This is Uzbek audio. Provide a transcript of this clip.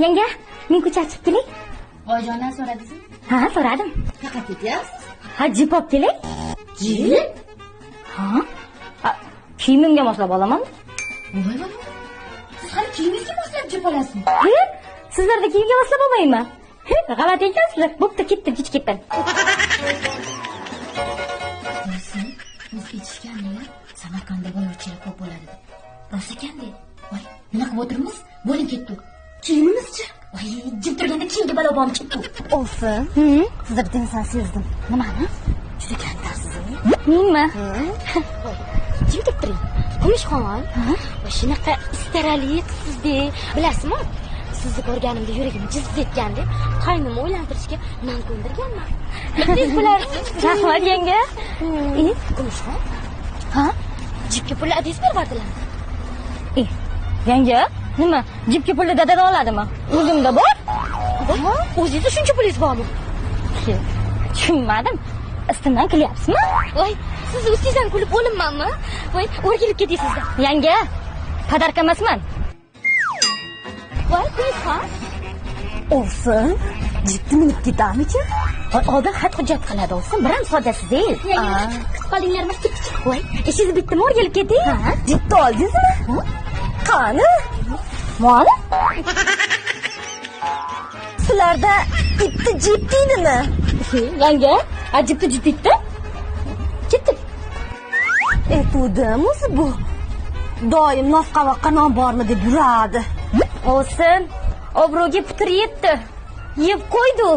Yanga, men ko'cha chiqib kelay. Boyjondan so'radingizmi? Ha, so'radim. Faqat ketyapsiz? Ha, jip olib kelay. Jip? Ha? Kiyimimga moslab olaman. Voy. Siz hali kiyimingizga moslab jip olasizmi? Sizlarda kiyimga moslab olmayman. G'alati ekansizlar. Bo'pti, ketdim, kech ketdim. Bilsin, biz ketishganda Samarqandda boyvachchalar ko'p bo'ladi deb. Rost ekan dedi. Voy, nima qilib o'tirmiz? Bo'ling ketdik. Kiyimimizchi? Voy, jim turganda kiyimga balo bo'lib ketdik. Olsin. Sizlar dinsan sezdim. Nimani? Juda kamtarsiz. Menmi? Voy, jim turing. Qumishxon. Va shunaqa istarali qizsiz-de. Bilasizmi? Sizni ko'rganimda yuragim jiz etgandi. Qaynimni o'ylantirishga non ko'ndirganman. Siz bilarsiz. Rahmat yanga. Qumishxon. Ha? Jipga pul adres beradilar. Yanga, nima? Jipga pulni dadan oladimi? O'zimda bor. O'zingizda shuncha pulingiz bormi? Tushunmadim. Istimdan kulyapsizmi? Voy, siz ustingizdan kulib o'limmanmi? Voy, o'rgilib ketyapsizda. Yanga, padarka emasman. Voy, Qumishxon. Olsin. Jipni minib ketarmikin? Oldin xat hujjat qiladi olsin, biram soddasiz. Kutib qolinglarmi? Voy, ishingiz bitdimi? O'rgilib keting. Jipni oldingizmi? Qani? Moli? Sizlarda ipni jip deydimi? Yanga, jipni jip deydi. Ketdi. Aytuvdim o'zi bu. Doim nosqavoqqa non bormi deb yuradi. Olsin, obro'ga putur yetdi. Yeb qo'ydi.